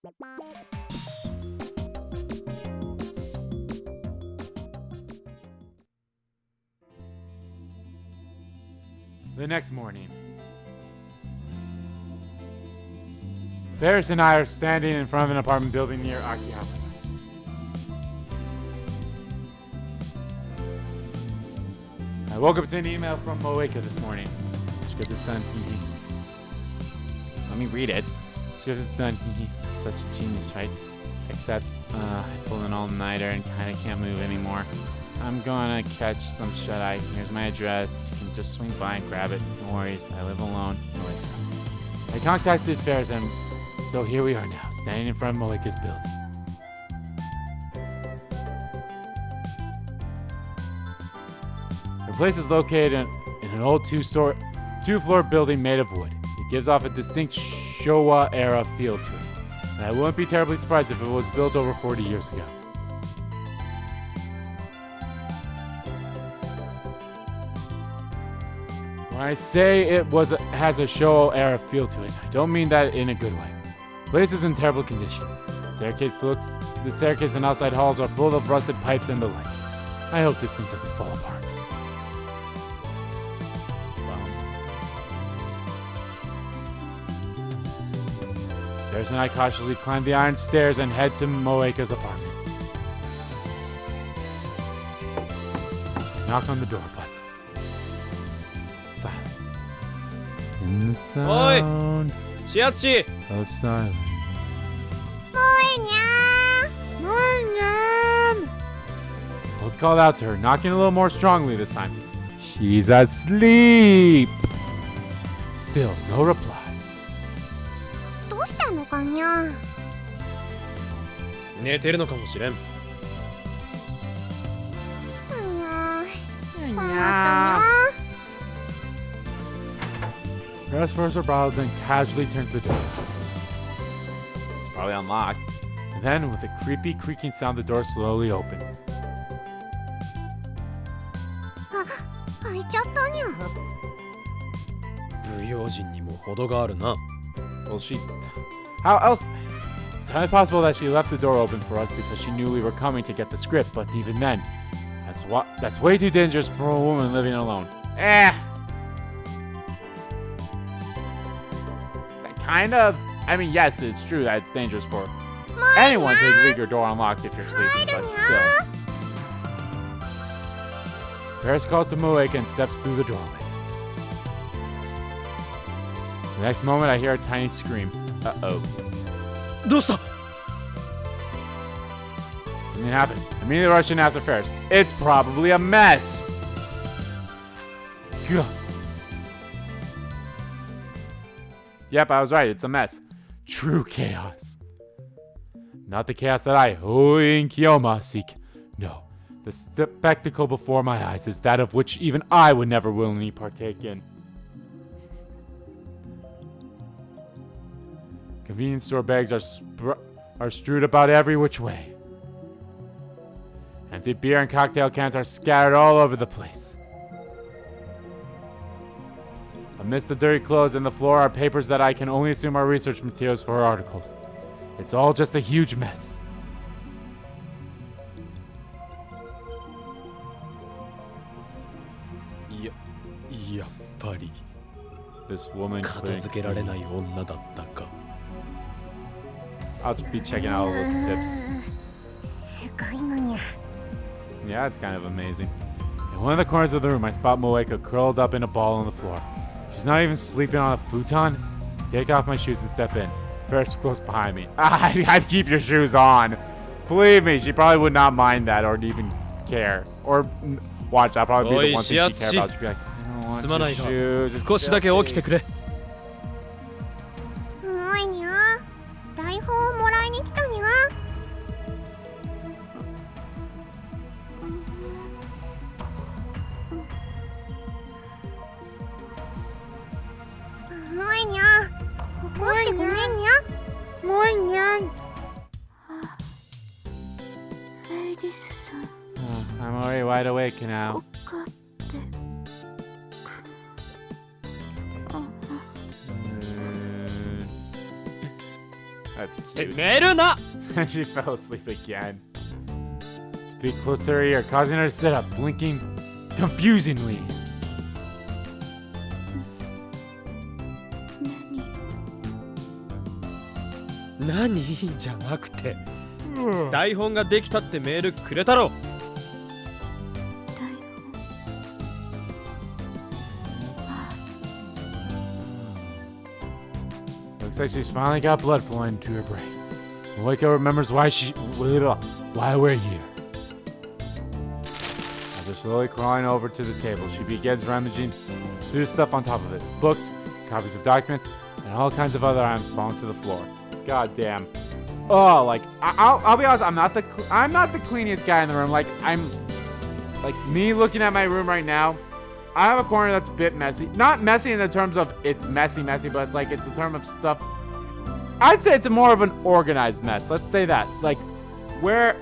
The next morning, Ferris and I are standing in front of an apartment building near Akihabara. I woke up to an email from Moeka this morning. Script is done. Let me read it. Script is done. Such a genius, right? Except, I pulled an all-nighter and kinda can't move anymore. I'm gonna catch some shut-eye. Here's my address. You can just swing by and grab it. No worries. I live alone. Moeka. I contacted Ferris and so here we are now, standing in front of Moeka's building. Her place is located in an old two-floor building made of wood. It gives off a distinct Showa-era feel to it, and I wouldn't be terribly surprised if it was built over 40 years ago. When I say has a Showa-era feel to it, I don't mean that in a good way. The place is in terrible condition. The staircase and outside halls are full of rusted pipes and the like. I hope this thing doesn't fall apart. There's and I cautiously climb the iron stairs and head to Moeka's apartment. Knock on the door, but silence. In the sound of silence. Both called out to her, knocking a little more strongly this time. She's asleep. Still, no reply. どうしたのかにゃ寝てるのかもしれん。にゃ困ったに Ferris first her brow, then casually turns the door. It's probably unlocked. And then, with a creepy creaking sound, the door slowly opens. 開いちゃったにゃ不用心にも程があるな。Well, how else? It's entirely possible that she left the door open for us because she knew we were coming to get the script, but even then, that's way too dangerous for a woman living alone. Kind of. I mean, yes, it's true that it's dangerous for anyone to leave your door unlocked if you're sleeping, but still. Ferris calls to Moeka and steps through the doorway. The next moment, I hear a tiny scream. Uh-oh. どうした? Something happened. Immediately rush in after Ferris. It's probably a mess. Gah. Yep, I was right. It's a mess. True chaos. Not the chaos that I, Hououin Kyouma, seek. No. The spectacle before my eyes is that of which even I would never willingly partake in. Convenience store bags are strewed about every which way. Empty beer and cocktail cans are scattered all over the place. Amidst the dirty clothes and the floor are papers that I can only assume are research materials for her articles. It's all just a huge mess.やっぱり This woman 片付けられない女だったか。I'll just be checking out all those tips. すごいのにゃ Yeah, it's kind of amazing. In one of the corners of the room, I spot Moeka curled up in a ball on the floor. She's not even sleeping on a futon. Take off my shoes and step in. Ferris close behind me. I'd keep your shoes on. Believe me, she probably would not mind that or even care. Or watch, that'll probably be the one thing she cared about. She'd be like, I don't want your shoes. It's 少しだけ起きてくれ。もういにゃ台本をもらいに来たにゃもういにゃ起こしてごめんにゃもういにゃフェリディスさん I'm already wide awake now. That's て cute. めるな She fell asleep again. Speak close to her ear, causing her to sit up, blinking confusingly. 何じゃなくて台本ができたってメールくれたろ Looks like she's finally got blood flowing to her brain. Moeka remembers why we're here. After slowly crawling over to the table, she begins rummaging through stuff on top of it. Books, copies of documents, and all kinds of other items falling to the floor. God damn. Oh, like I'll be honest, I'm not the cleanest guy in the room. Like me looking at my room right now. I have a corner that's a bit messy. Not messy in the terms of it's messy, but it's like it's the term of stuff. I'd say it's more of an organized mess. Let's say that. Like where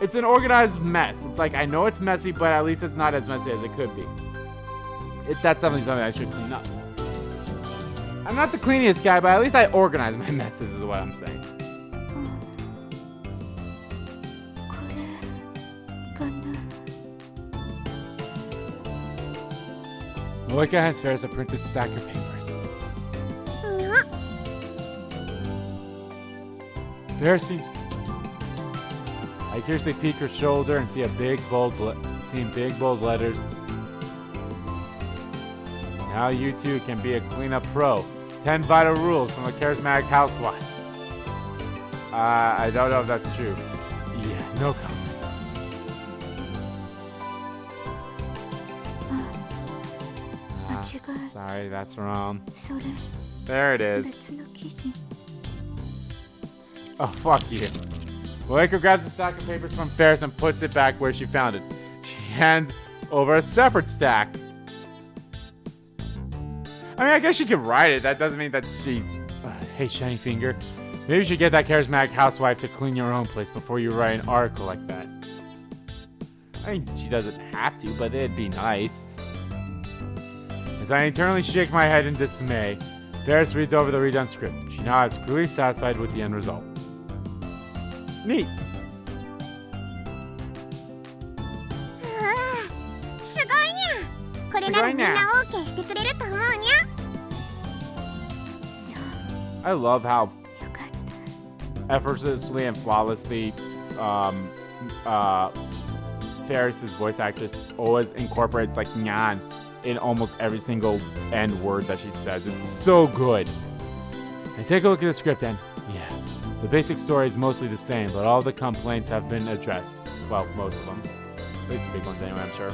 it's an organized mess. It's like I know it's messy, but at least it's not as messy as it could be. That's definitely something I should clean up. I'm not the cleanest guy, but at least I organize my messes is what I'm saying. Moeka hands Ferris a printed stack of papers. Ferris seems confused. I curiously peek her shoulder and see big bold letters. Now you too can be a cleanup pro. 10 vital rules from a charismatic housewife. I don't know if that's true. Yeah, no comment. Sorry, that's wrong. There it is. Oh, fuck you. Moeka grabs the stack of papers from Ferris and puts it back where she found it. She hands over a separate stack. I mean, I guess she can write it. That doesn't mean that she's... hey, Shiny Finger. Maybe you should get that charismatic housewife to clean your own place before you write an article like that. I mean, she doesn't have to, but it'd be nice. As I internally shake my head in dismay, Ferris reads over the redone script. She nods, clearly satisfied with the end result. Neat. I love how effortlessly and flawlessly Ferris's voice actress always incorporates like nyan in almost every single end word that she says. It's so good. I take a look at the script and, yeah, the basic story is mostly the same, but all the complaints have been addressed. Well, most of them. At least the big ones anyway, I'm sure.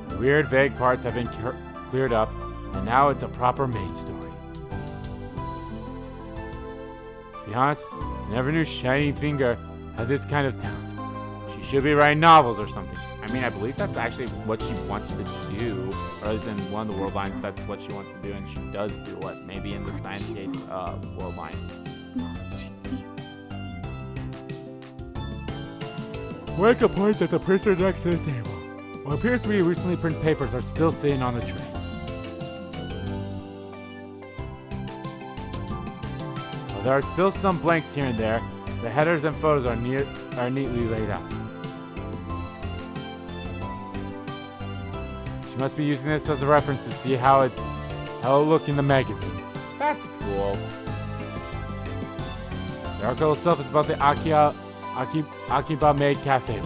The weird, vague parts have been cleared up, and now it's a proper maid story. To be honest, I never knew Shiny Finger had this kind of talent. She should be writing novels or something. I mean, I believe that's actually what she wants to do. Or at least in one of the world lines, that's what she wants to do, and she does do what? Maybe in the Steins world line. Moeka points at the printer next to the table. What appears to be recently printed papers are still sitting on the tray. While there are still some blanks here and there, the headers and photos are neatly laid out. She must be using this as a reference to see how it'll look in the magazine. That's cool. The article itself is about the Akiba Maid Cafe.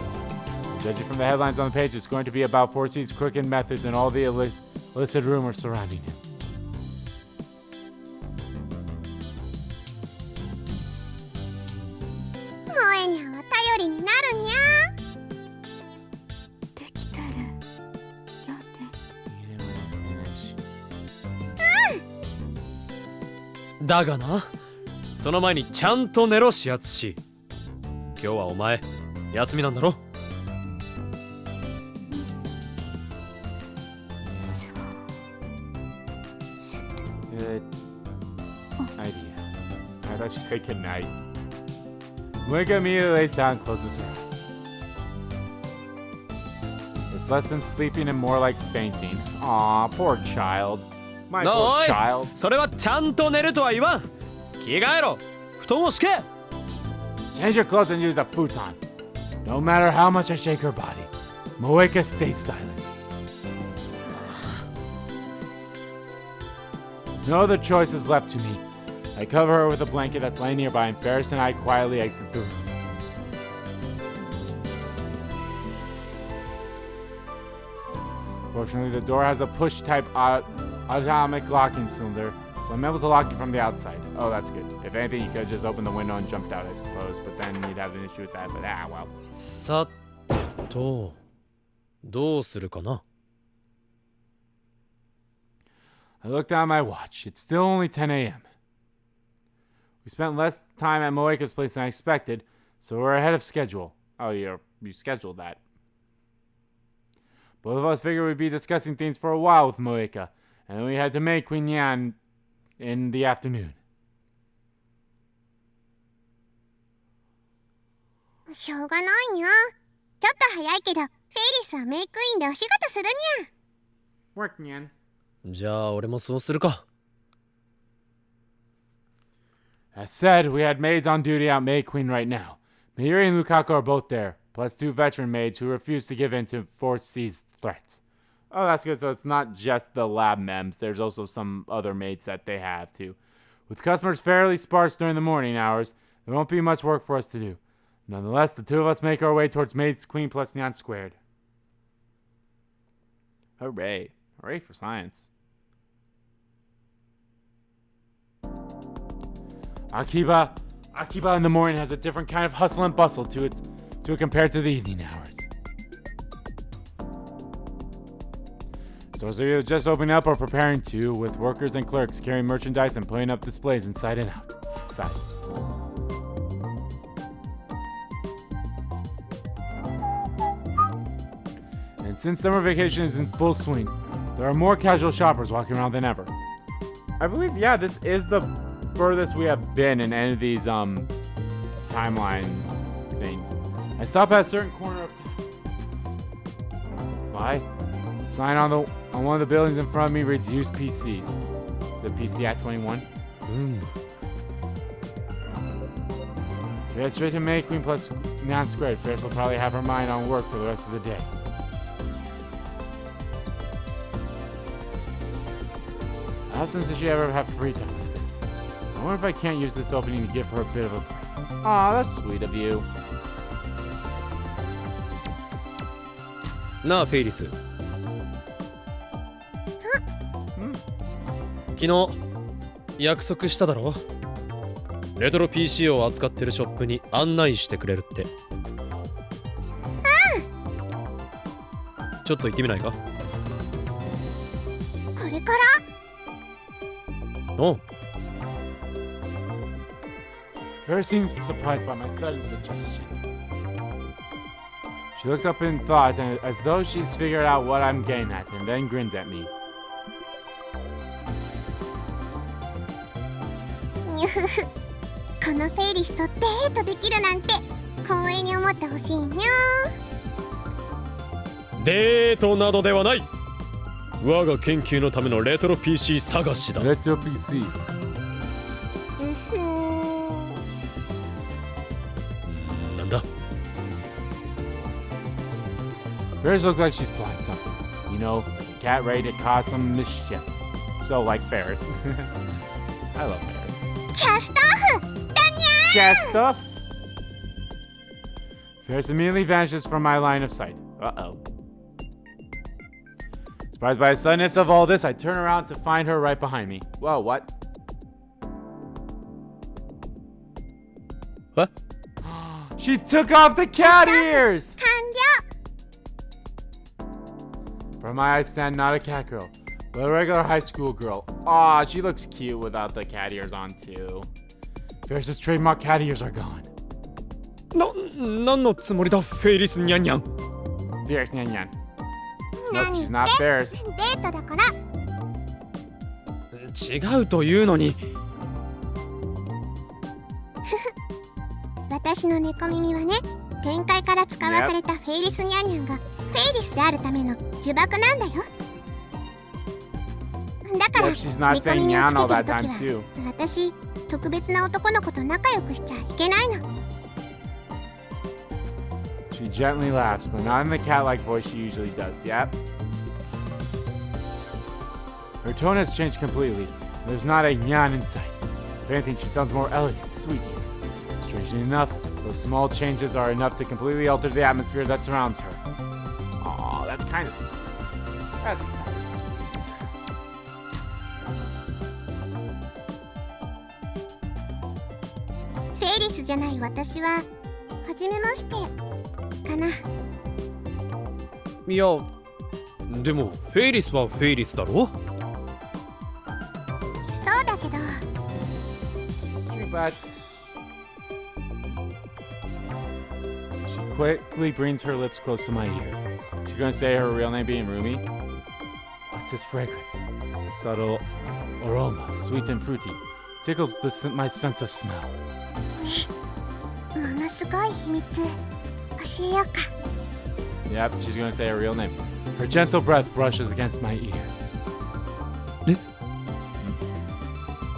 Judging from the headlines on the page, it's going to be about Foresee's crooked methods and all the illicit rumors surrounding him.だがな、その前にちゃんと寝ろしやつし。今日はお前休みなんだろ。Good idea. I thought she said good night. Moeka immediately lays down and closes her eyes. The It's less than sleeping and more like fainting. Aw, poor child. My な poor おい child. それはちゃんと寝るとは言わん。着替えろ。布団を敷け。 Change your clothes and use a futon. No matter how much I shake her body, Moeka stays silent. No other choice is left to me. I cover her with a blanket that's laying nearby, and Ferris and I quietly exit the room. Fortunately, the door has a push-type automatic locking cylinder, so I'm able to lock it from the outside. Oh, that's good. If anything, you could have just opened the window and jumped out, I suppose, but then you'd have an issue with that, but well. さてと、どうするかな。 I looked down at my watch. It's still only 10 a.m. We spent less time at Moeka's place than I expected, so we're ahead of schedule. Oh, you scheduled that. Both of us figured we'd be discussing things for a while with Moeka, and then we had to make Queen Yan in the afternoon. しょうがないにゃ。ちょっと早いけど、フェイリスはメイクインでお仕事するにゃ。Work, Nyan. じゃあ俺もそうするか。 As said, we had maids on duty out May Queen right now. Mayuri and Lukaku are both there, plus 2 veteran maids who refuse to give in to Force C's threats. Oh, that's good. So it's not just the lab mems. There's also some other maids that they have, too. With customers fairly sparse during the morning hours, there won't be much work for us to do. Nonetheless, the 2 of us make our way towards Maids Queen plus Nyan Squared. Hooray. Hooray for science. Akiba in the morning has a different kind of hustle and bustle to it compared to the evening hours. Stores are either just opening up or preparing to, with workers and clerks carrying merchandise and putting up displays inside and outside. And since summer vacation is in full swing, there are more casual shoppers walking around than ever. I believe, yeah, this is the furthest we have been in any of these timeline things. I stop at a certain corner of town. Why? The sign on one of the buildings in front of me reads "Used PCs." Is it PC at 21? Head straight to May Queen plus Nyan Squared. Ferris will probably have her mind on work for the rest of the day. How often does she ever have free time like this? I wonder if I can't use this opening to give her a bit of a break. Aw, that's sweet of you. なあフェイリス。昨日約束しただろ。レトロ PC を扱ってるショップに案内してくれるって。ちょっと行ってみないか。これからおう。 Ferris seems surprised by my sudden suggestion. She looks up in thought as though she's figured out what I'm getting at, and then grins at me. にゅふふ。このフェイリスとデートできるなんて光栄に思ってほしいにゃ。デートなどではない。我が研究のためのレトロ PC 探しだ。 Retro PC. なんだ。 Ferris looks like she's plotting something. You know, a cat ready to cause some mischief. So like Ferris. I love Ferris. キャストオフだにゃ。 Cat stuff. Ferris immediately vanishes from my line of sight. Uh-oh. Surprised by the suddenness of all this, I turn around to find her right behind me. Whoa, what? What? She took off the cat ears! 完了。 From my eyes stand not a cat girl, but a regular high school girl. Aw, she looks cute without the cat ears on too. Ferris's trademark cat ears are gone. 何のつもりだフェイリスニャンニャン。 Ferris, nyan nyan. Nope, 何 she's 言っ not て Ferris. デートだから。違うというのに。私の猫耳はね、展開から使わされたフェイリスニャンニャンがフェイリスであるための呪縛なんだよ。だから Yep, she's not 見込 saying みに yeah つ all けて that る time 時 too. は私特別な男の子と仲良くしちゃいけないの。 She gently laughs, but not in the cat-like voice she usually does. Yep. Her tone has changed completely. There's not a nyan in sight. If anything, she sounds more elegant, sweet here. Strangely enough, those small changes are enough to completely alter the atmosphere that surrounds her. Aw, that's kind of sweet. That's kind of sweet. フェイリスじゃない私は初めましてかな。いやでもフェイリスはフェイリスだろ。そうだけど But she quickly brings her lips close to my ear. She's gonna say her real name being Rumi. What's this fragrance? Subtle aroma, sweet and fruity. Tickles my sense of smell. ものすごい秘密教えようか。 Yep, she's gonna say her real name. Her gentle breath brushes against my ear.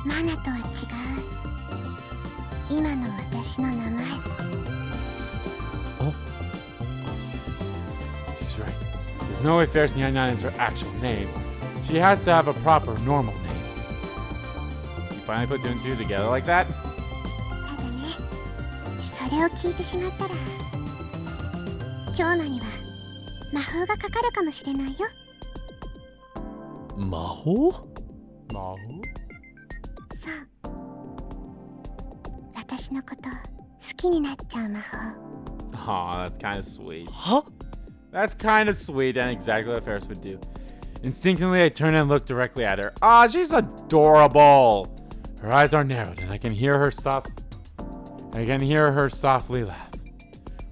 マナとは違う。今の私の名前。She's right. There's no way Ferris Nyan is her actual name. She has to have a proper, normal name. You finally put two and two together like that? ただね、それを聞いてしまったら京馬には魔法がかかるかもしれないよ。魔法？No. そう、私のこと好きになっちゃう魔法。 Aw, that's kind of sweet. は？ That's kind of sweet and exactly what Ferris would do. Instinctively, I turn and look directly at her. Ah, she's adorable. Her eyes are narrowed, and I can hear her softly laugh.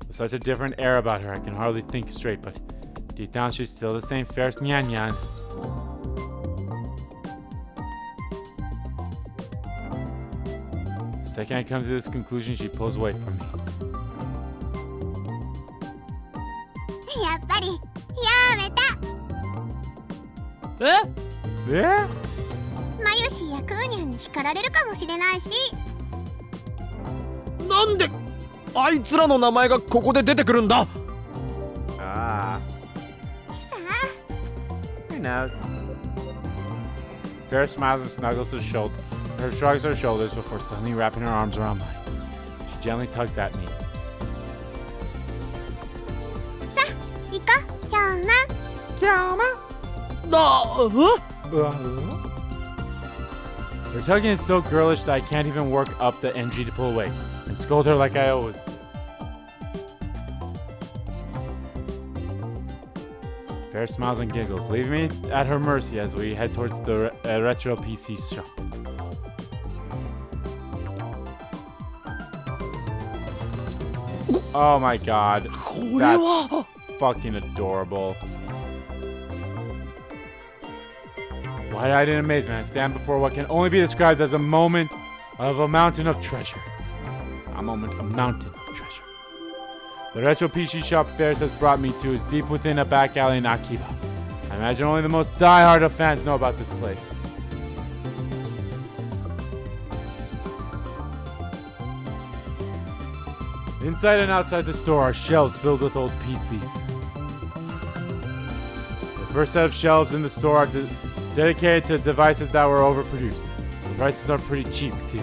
With such a different air about her, I can hardly think straight, but deep down, she's still the same Ferris Nyan Nyan. The second I come to this conclusion, she pulls away from me. やっぱりやめた。え？ Yeah? マユシやクーニャンに叱られるかもしれないし。なんであいつらの名前がここで出てくるんだ。 Ah. さあ Who knows? Ferris smiles and snuggles her shoulder. Her shrugs her shoulders before suddenly wrapping her arms around mine. She gently tugs at me. さあ行こう京馬。 Kyouma? あ、Her tugging is so girlish that I can't even work up the energy to pull away and scold her like I always do. Ferris smiles and giggles, leaving me at her mercy as we head towards the retro PC shop. Oh my god. これは Fucking adorable. Wide-eyed in amazement, I stand before what can only be described as a mountain of treasure. A mountain of treasure. The retro PC shop Ferris has brought me to is deep within a back alley in Akiba. I imagine only the most die-hard of fans know about this place. Inside and outside the store are shelves filled with old PCs. The first set of shelves in the store are dedicated to devices that were overproduced. The prices are pretty cheap too.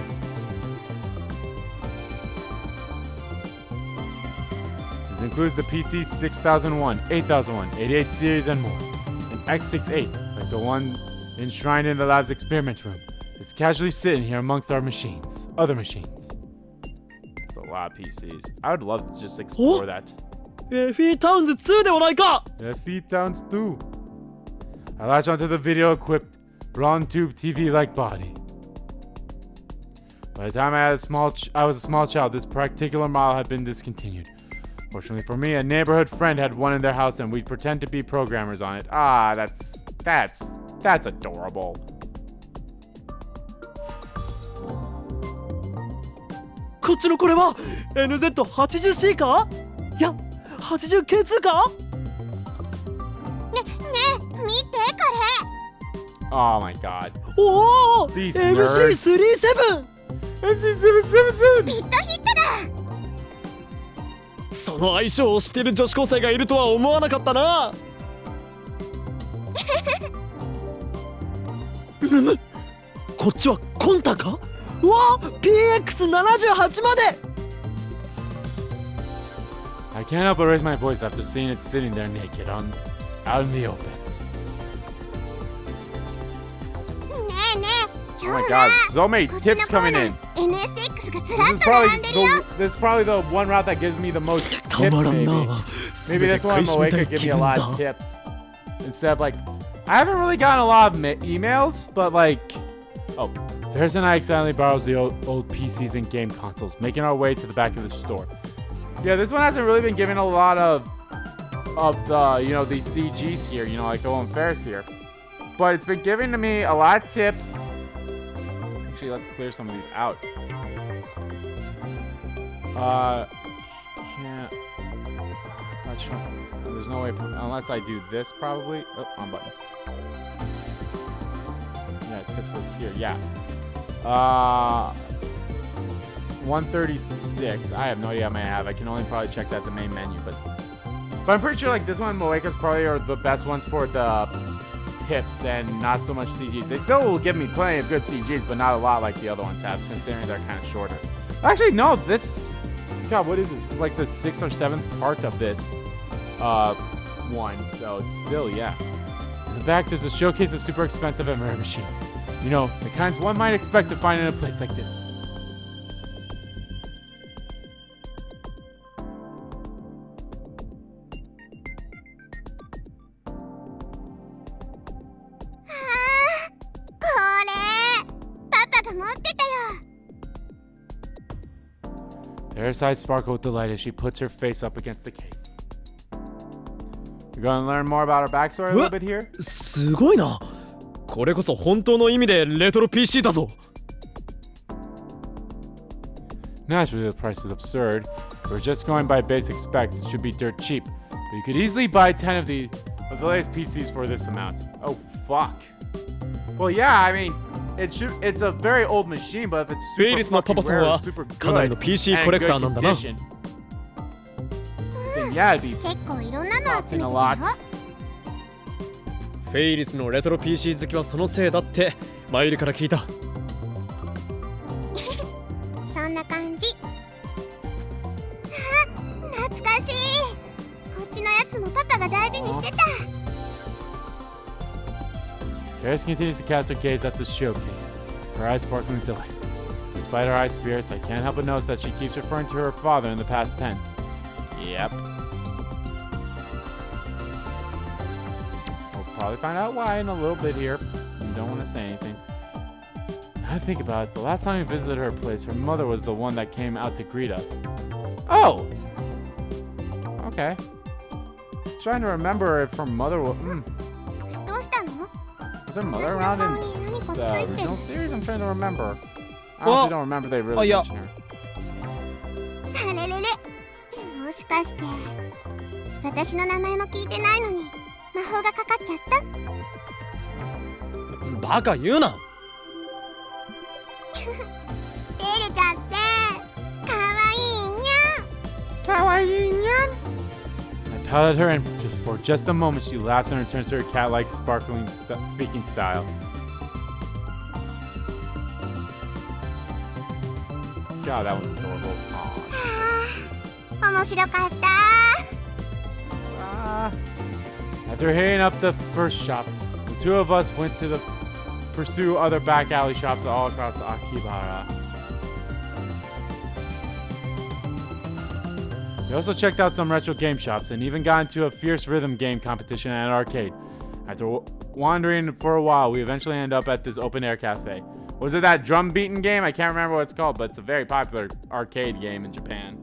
This includes the PC 6001, 8001, 88 series and more. An X68, like the one enshrined in the lab's experiment room, is casually sitting here amongst our machines. Other machines. That's a lot of PCs. I would love to just explore that. エフィータウンズ2ではないか。 Feet downs too. I latch onto the video-equipped, broad tube TV-like body. By the time I was a small child, this particular model had been discontinued. Fortunately for me, a neighborhood friend had one in their house, and we'd pretend to be programmers on it. Ah, that's adorable. こっちのこれは NZ80C か？いや 80K2 か？ Oh my god. おお These nerds. MC37 MC777! ビットヒットだ。その相性を知っている女子高生がいるとは思わなかったな。むむ、こっちはコンタか。うわ PX78 まで。 I can't help but raise my voice after seeing it sitting there naked out in the open. ねえねえ、 Oh my god, so many こっちの tips コー coming ナ in. ー NSX がず This らっ is と並んでるよ。 this is probably the one route that gives me the most た tips まらん maybe. な。 Maybe this one Moe could give me a lot of tips. Instead of like, I haven't really gotten a lot of emails, but like, oh, Ferris and I accidentally borrows the old PCs and game consoles, making our way to the back of the store. Yeah, this one hasn't really been giving a lot of the, you know, these CGs here, you know, like Owen Ferris here. But it's been giving to me a lot of tips. Actually, let's clear some of these out. Can't. It's not showing. There's no way unless I do this probably. Oh, on button. Yeah, tips list here. Yeah. 136. I have no idea how many I have. I can only probably check that the main menu, but I'm pretty sure like this one and Moeka's probably are the best ones for the tips and not so much CGs. They still will give me plenty of good CGs, but not a lot like the other ones have, considering they're kind of shorter. Actually, no, this, God, what is this? It's like the 6th or 7th part of this one, so it's still, yeah. In the back, there's a showcase of super expensive MRI machines. You know, the kinds one might expect to find in a place like this. Ferris' eyes sparkle with delight as she puts her face up against the case. You're gonna learn more about our backstory a little bit here? すごいな。これこそ本当の意味でレトロ PC だぞ。 Naturally, the price is absurd. If we're just going by basic specs, it should be dirt cheap. But you could easily buy 10 of the latest PCs for this amount. Oh, fuck. Well, yeah, I mean, it's a very old machine, but if it's super fucking rare or super good かなりの PC コレクターなんだな。 then yeah, it'd be 結構いろんなの集 costing めて a た lot. よ。フェイリスのレトロ PC 好きはそのせいだってマイルから聞いた。そんな感じ。あ、懐かしい。こっちのやつもパパが大事にしてた。 Ferris continues to cast her gaze at the showcase, her eyes sparkling with delight. Despite her high spirits, I can't help but notice that she keeps referring to her father in the past tense. Yep. We'll probably find out why in a little bit here. You don't want to say anything. Now I think about it, the last time we visited her place, her mother was the one that came out to greet us. Oh! Okay. Trying to remember if her mother was... どうしたの？ Was her mother around in 何かつ the いてる original series? I'm trying to remember. I honestly don't remember they really yeah. mention her. あれれれ、もしかして私の名前も聞いてないのに魔法がかかっちゃった？バカ言うな。照れちゃってかわいいにゃん。かわいいにゃん. I patted her, and for just a moment, she laughs and returns to her cat-like, sparkling speaking style. God, that was adorable. Aw, 面白かった。After hitting up the first shop, the two of us went to pursue other back alley shops all across Akibara. We also checked out some retro game shops and even got into a fierce rhythm game competition at an arcade. After wandering for a while, we eventually ended up at this open-air cafe. Was it that drum beating game? I can't remember what it's called, but it's a very popular arcade game in Japan.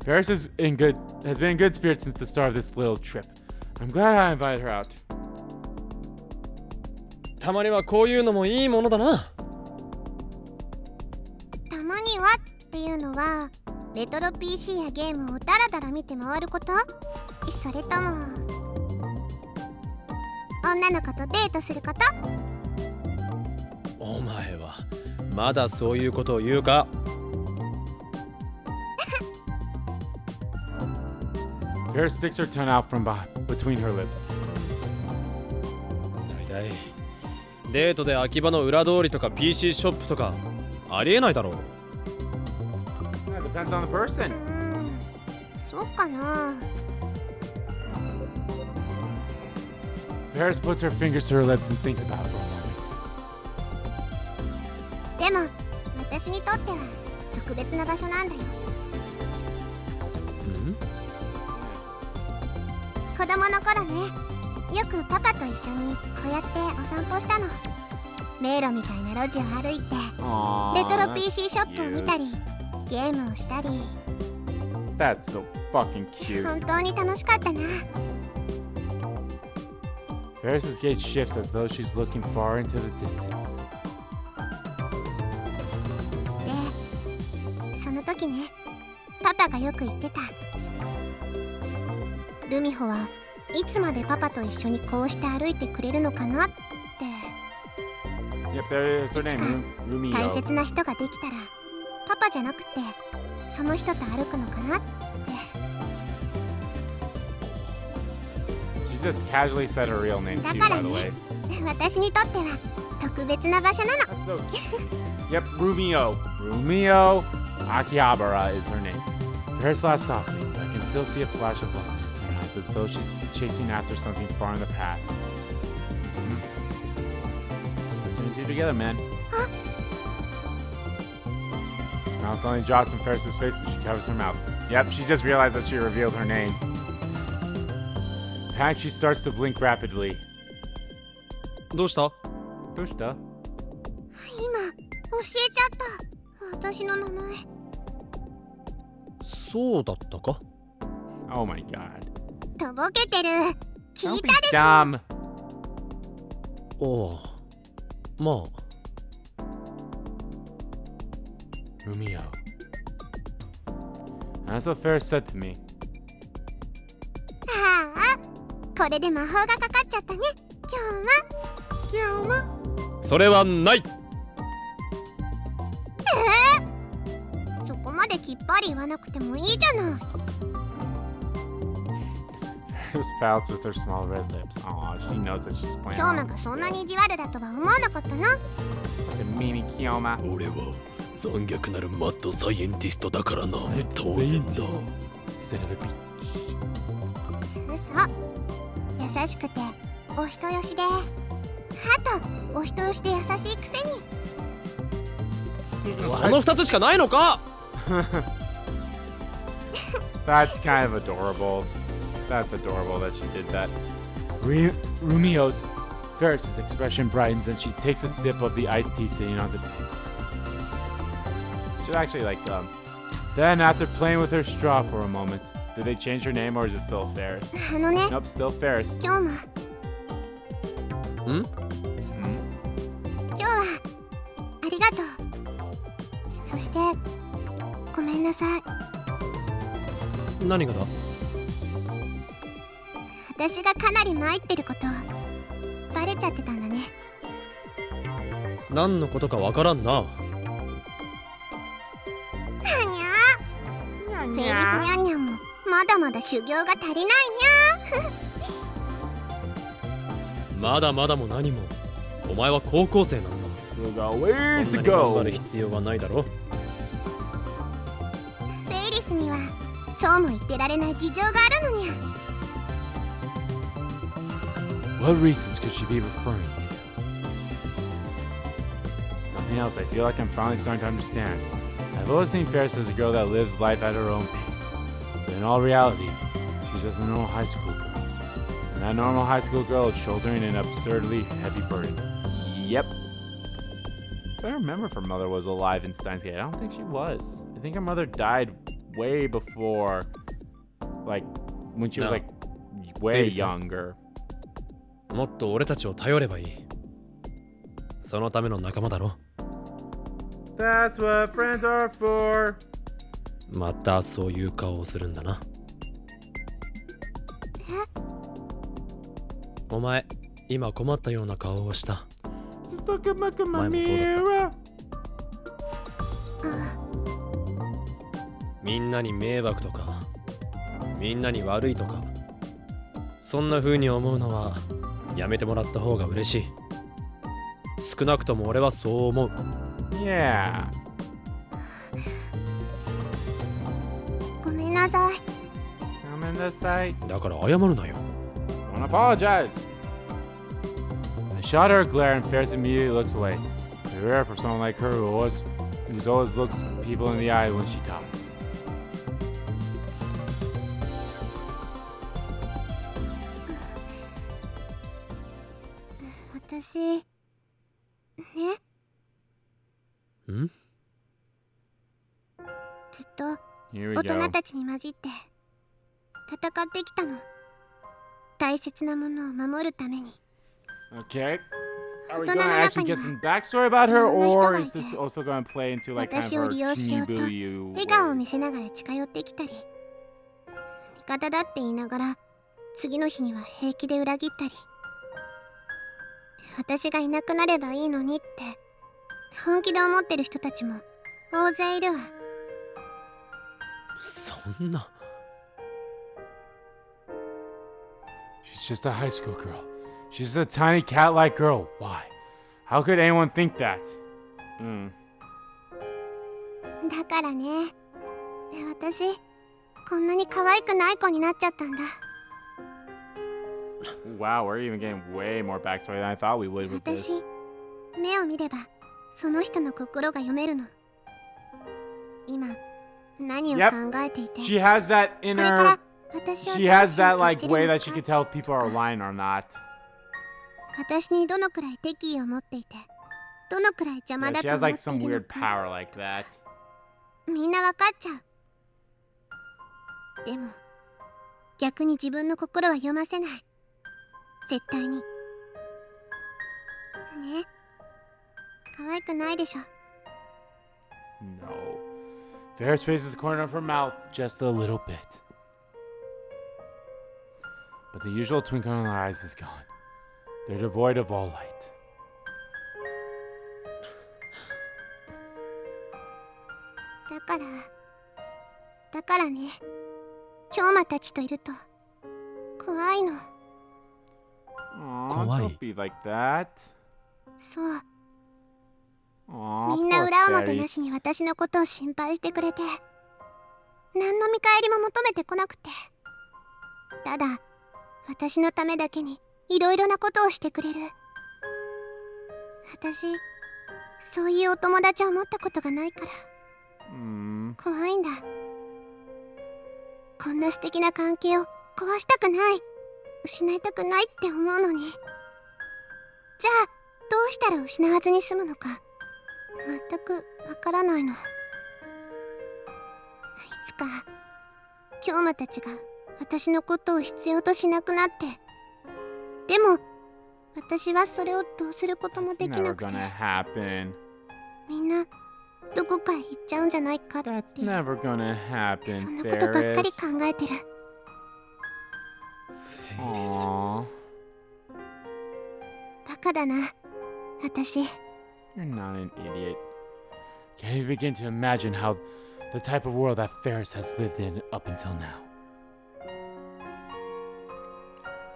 Ferris has been in good spirits since the start of this little trip. I'm glad I invited her out. たまにはこういうのもいいものだな。たまにはっていうのはレトロ PC やゲームをダラダラ見て回ること？それとも女の子とデートすること。お前はまだそういうことを言うか。Ferris sticks her tongue out from between her lips. だいたいデートで秋葉の裏通りとか PC ショップとかありえないだろう。Yeah, depends on the person. そうかな。Ferris puts her fingers to her lips and thinks about it for a moment. でも私にとっては特別な場所なんだよ。子供の頃ね、よくパパと一緒にこうやってお散歩したの。迷路みたいな路地を歩いて、レトロ PC ショップを見たり、ゲームをしたり。That's so fucking cute. 本当に楽しかったな。Ferris's gaze shifts as though she's looking far into the distance. で、その時ね、パパがよく言ってた。ルミホはいつまでパパと一緒にこうして歩いてくれるのかなって。Yep, there's her name, Rumio. 大切な人ができたらパパじゃなくてその人と歩くのかなって。She just casually said her real name too, だから by the ね way. 私にとっては特別な場所なの。 That's so cute. Yep, Rumio. Rumio Akihabara is her name. Ferris laughs softly, but I can still see a flash of loneliness in her eyes as though she's chasing after something far in the past. Put two together, man. Smile suddenly drops from Ferris's face as she covers her mouth. Yep, she just realized that she revealed her name. Panic, she starts to blink rapidly. どうした？どうした？今教えちゃった、私の名前。そうだったか？ Oh my god. とぼけてる。聞 Don't い be たでしょ。 dumb. おう、まあ。Rumio. That's what Ferris said to me. ああ、これで魔法がかかっちゃったね。今日は。それはない。そこまできっぱり言わなくてもいいじゃない。Ferris pouts with her small red lips. Aw, she knows that she's playing 今日 around なんか with そんな still. に意地悪だとは思わなかったな。 Such a meanie Kyouma. 俺は残虐なるマッドサイエンティストだからな。当然だ。 Son of a bitch. 嘘。優しくてお人よしで、あとお人よしで優しいくせに。その2つしかないのか。That's kind of adorable. That's adorable that she did that. Rumio's Ferris's expression brightens and she takes a sip of the iced tea sitting on the table. She's actually Then after playing with her straw for a moment, did they change her name or is it still Ferris? あのね、 Nope, still Ferris. 今日もん？今日はありがとう。そしてごめんなさい。何がだ？私がかなり参ってることバレちゃってたんだね。何のことかわからんな。はにゃー。セイリスニャンニャンもまだまだ修行が足りないにゃー。まだまだも何も。お前は高校生なんだ。 We'll go ways そん to なに頑張る go. 必要はないだろ。セイリスにはそうも言ってられない事情があるのにゃ。 What reasons could she be referring to? Nothing else. I feel like I'm finally starting to understand. I've always seen Ferris as a girl that lives life at her own pace. But in all reality, she's just a normal high school girl. And that normal high school girl is shouldering an absurdly heavy burden. Yep. If I remember if her mother was alive in Steins Gate, I don't think she was. I think her mother died way before, like, when she was, No. like, way Ferris. younger. もっと俺たちを頼ればいい。そのための仲間だろ。 That's what friends are for. またそういう顔をするんだな。お前今困ったような顔をした。 Just look at my 前もそうだった。 mirror. みんなに迷惑とかみんなに悪いとかそんな風に思うのはやめてもらった方が嬉しい。少なくとも俺はそう思う。 Yeah. ごめんなさい。 I'm in this side. だから謝るなよ。 Don't apologize. I shot her a glare and Ferris immediately looks away. It's rare for someone like her who always looks people in the eye when she talks. 私ね、ん？ずっと Here we 大 go. 人たちに混じって戦ってきたの。大切なものを守るために。 Okay. Are we gonna actually get some backstory about her, or is this also gonna play into like kind of 私を her 利用しようと Chinibuyu 笑顔を way? 見せながら近寄ってきたり、味方だって言いながら次の日には平気で裏切ったり、私がいなくなればいいのにって本気で思ってる人たちも大勢いるわ。そんな。 She's just a high school girl. She's just a tiny cat-like girl. Why? How could anyone think that? だからね、私こんなに可愛くない子になっちゃったんだ。 Wow, we're even getting way more backstory than I thought we would with this. 私目を見ればその人の心が読めるの。今何を考えていて、 She has that これから inner. 私を She どう has しよ that うとし like てる way の that she か can tell if people are lying or not. 私にどのくらい敵意を持っていて、どのくらい邪魔 Yeah, だ she と has 思 like って some いるの weird か、 power like that. みんなわかっちゃう。でも逆に自分の心は読ませない。絶対に。ね、可愛くないでしょ。 No. Ferris faces the corner of her mouth just a little bit. But the usual twinkle in her eyes is gone. They're devoid of all light. だからね、京馬たちといると怖いの。 Aw, Kawaii. don't be like that. そう、 Aw, みんな poor 裏表なしに Ferris. 私のことを心配してくれて、何の見返りも求めてこなくて、ただ私のためだけにいろいろなことをしてくれる。私そういうお友達を持ったことがないから怖いんだ。こんな素敵な関係を壊したくない、失いたくないって思うのに、じゃあどうしたら失わずに済むのか全くわからないの。いつか京馬たちが私のことを必要としなくなって、でも私はそれをどうすることも It's できな never くて、 gonna happen. みんなどこかへ行っちゃうんじゃないかって、 That's never gonna そん happen, なことばっかり Ferris. 考えてる。フェイリス。 Aw, バカだな私。 you're not an idiot. Can't you begin to imagine how the type of world that Ferris has lived in up until now?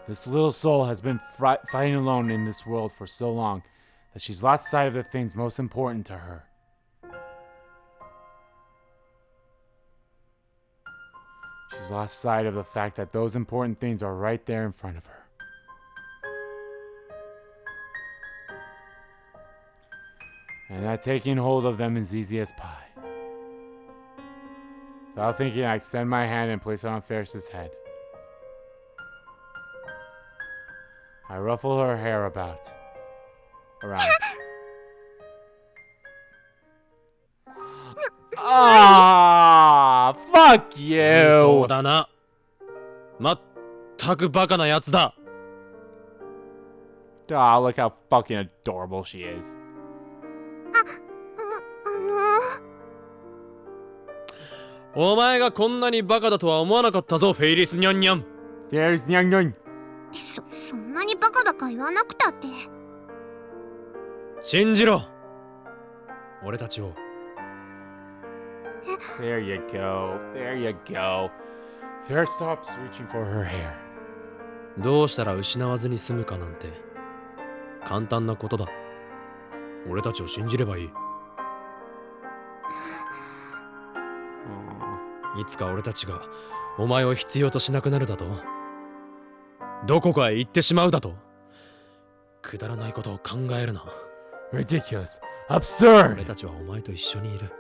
This little soul has been fighting alone in this world for so long that she's lost sight of the things most important to her. She's lost sight of the fact that those important things are right there in front of her. And that taking hold of them is easy as pie. Without thinking, I extend my hand and place it on Ferris's head. I ruffle her hair around. Ah, fuck 本 you! 当だな。まったくバカなやつだ。 Ah, look how fucking adorable she is. お前がこんなにバカだとは思わなかったぞ、フェイリスニャンニャン。 There's Nyang Nyang. そんなにバカだかか言わなくたって。信じろ俺たちを。 There you go. There you go. Fair stops reaching for her hair. どうしたら失わずに済むかなんて簡単なことだ。俺たちを信じればいい。いつか俺たちがお前を必要としなくなるだと。どこかへ行ってしまうだと。くだらないことを考えるな。 Ridiculous. Absurd. 俺たちはお前と一緒にいる。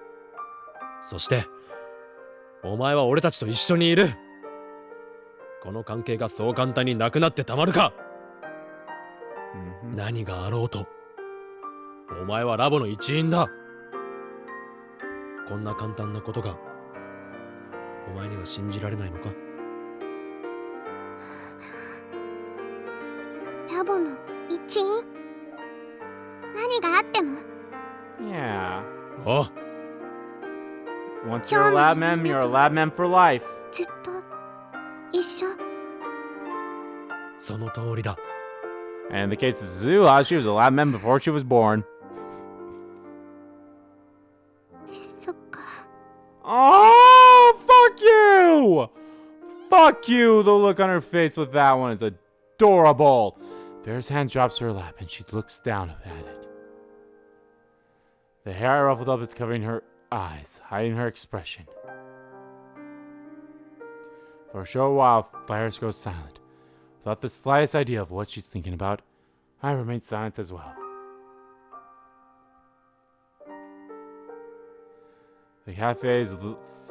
そしてお前は俺たちと一緒にいる。この関係がそう簡単になくなってたまるか。何があろうとお前はラボの一員だ。こんな簡単なことがお前には信じられないのか。ラボの一員？何があっても。 Yeah. お Once you're a lab mem, you're a lab mem for life. ずっと一緒。その通りだ。 And in the case of Zuha, she was a lab mem before she was born. そっか。 Oh, fuck you! Fuck you! The look on her face with that one is adorable. Fair's hand drops to her lap and she looks down at it. The hair ruffled up is covering her eyes, hiding her expression. For a short while, Faris goes silent. Without the slightest idea of what she's thinking about, I remain silent as well. The cafe is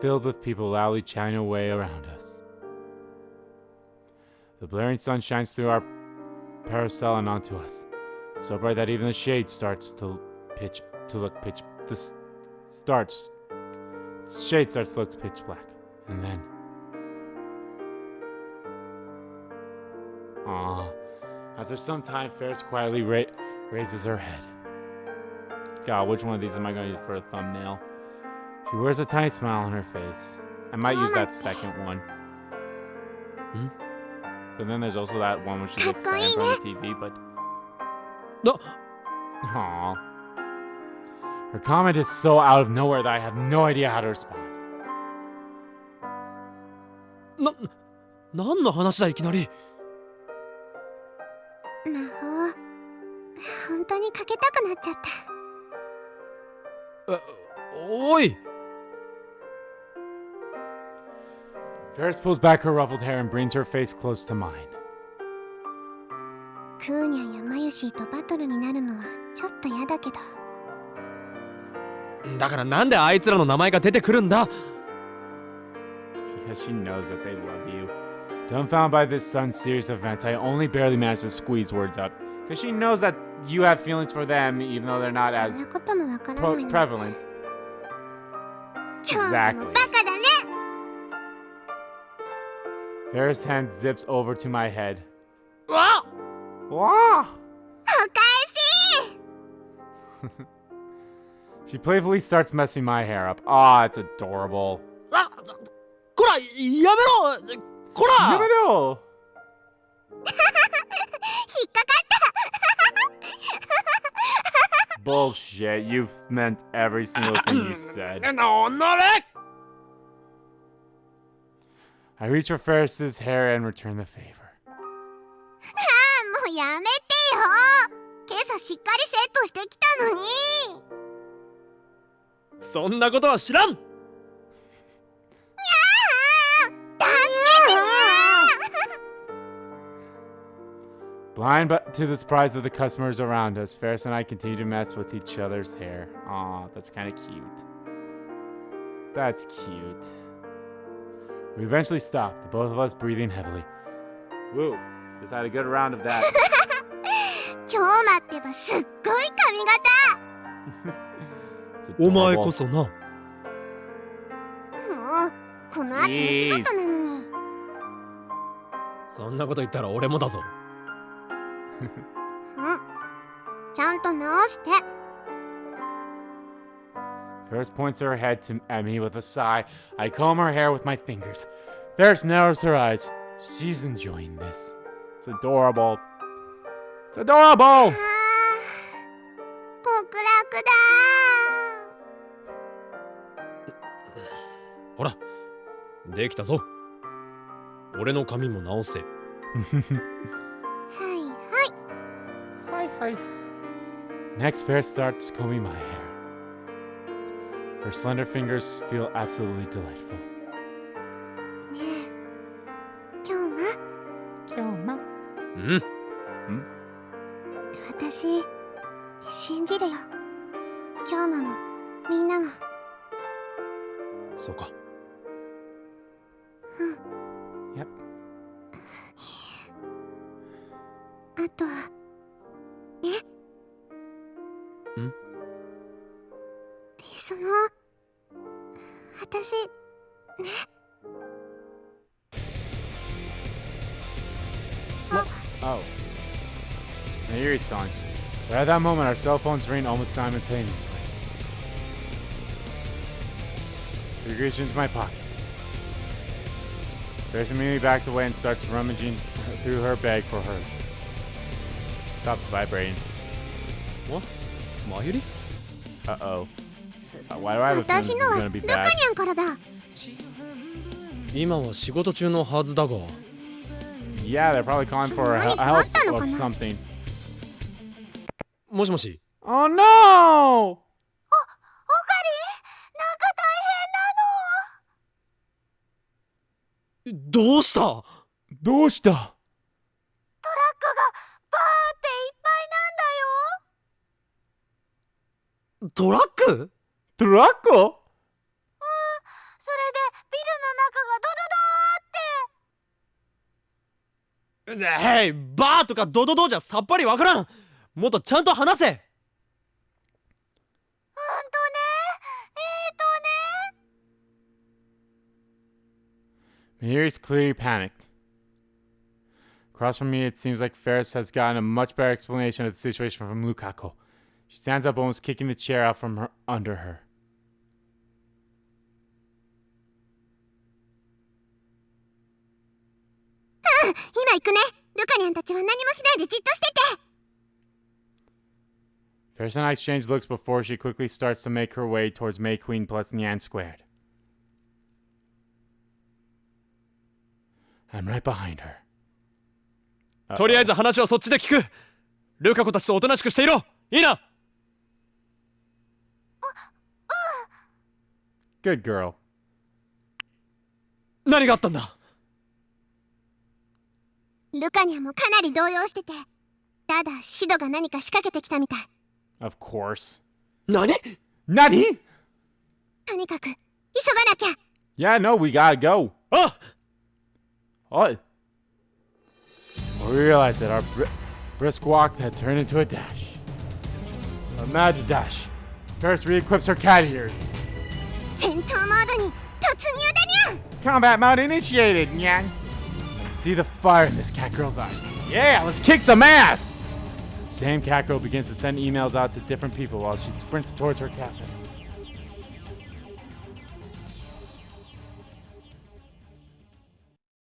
filled with people loudly chatting away around us. The blaring sun shines through our parasol and onto us. It's so bright that even the shade starts to look pitch black. And then after some time, Ferris quietly raises her head. God, which one of these am I going to use for a thumbnail? She wears a tiny smile on her face. I might use that second one. But then there's also that one where she looks sad from the TV, but... No. Aww. Her comment is so out of nowhere that I have no idea how to respond. 何の話だいきなり。魔法、本当にかけたくなっちゃった。おい。 Ferris pulls back her ruffled hair and brings her face close to mine. クーニャンやマユシーとバトルになるのはちょっと嫌だけど。だからなんであいつらの名前が出てくるんだ。 Because she knows that they love you. Dumbfounded by this sudden serious events, I only barely manage to squeeze words out. Because she knows that you have feelings for them, even though they're not as そんなこともわからないの。 prevalent. 今日もバカだね。 Ferris' hand zips over to my head. わっ Wow! お返し。 She playfully starts messing my hair up. Aw, it's adorable. あこらやめろこら No! 引っかかった。 Bullshit. You've meant every single thing you said. なれ I reach for Ferris's hair and return the favor. もうやめてよ。今朝しっかりセットしてきたのに。そんなことは知らん。助けてね。 Blind but to the surprise of the customers around us, Ferris and I continue to mess with each other's hair. Aw, that's kind of cute. That's cute. We eventually stopped, the both of us breathing heavily. Woo, just had a good round of that. 今日待ってばすっごい髪型。It's お前 adorable. こそな。もうこの後お仕事なのに。そんなこと言ったら俺もだぞ。ちゃんと直して。 Ferris points her head at me with a sigh. I comb her hair with my fingers. Ferris narrows her eyes. She's enjoying this. It's adorable. It's adorable! 極楽だほら、できたぞ。俺の髪も直せ。はいはい。Hi, hi. Next, Fair starts combing my hair. Her slender fingers feel absolutely delightful. ねえ、今日な、Kyouma. うん。私信じるよ。今日もみんなも。そうか。Yep. あとはね。ん？その私ね。Oh. Mayuri's calling. But at that moment, our cell phones ring almost simultaneously. We reach into my pocket. Grace immediately backs away and starts rummaging through her bag for hers. Stops vibrating. What? マユリ？ Uh-oh. Why do I have a feeling this 私 is のは gonna ル be カ bad? ニャンからだ。今は仕事中のはずだが。Yeah, they're probably calling for help or something. もしもし。 Oh no! なんか大変なの。どうした？どうした？トラックがバーっていっぱいなんだよ。トラック？トラック？それでビルの中がドドドーって。へい、バーとかドドドじゃさっぱりわからん。もっとちゃんと話せ。Mayuri's clearly panicked. Across from me, it seems like Ferris has gotten a much better explanation of the situation from Lukako. She stands up, almost kicking the chair out from her under her. 今行くね。ルカニャンたちは何もしないでじっとしてて。Ferris and I exchange looks before she quickly starts to make her way towards May Queen plus Nyan Squared. I'm right behind her. とりあえず話はそっちで聞く。ルカ子たちとおとなしくしていろ。いいな。Good girl. 何があったんだ？ルカニャンもかなり動揺してて。ただシドが何か仕掛けてきたみたい。Of course. 何？ Nani? とにかく急がなきゃ。 Yeah, no, we gotta go. あ！ What? We realized that our brisk walk had turned into a dash. A mad dash. Ferris re-equips her cat ears. 戦闘モードに突入だにゃん。 Combat mode initiated, Nyan. See the fire in this cat girl's eyes. Yeah, let's kick some ass! The same cat girl begins to send emails out to different people while she sprints towards her cabin.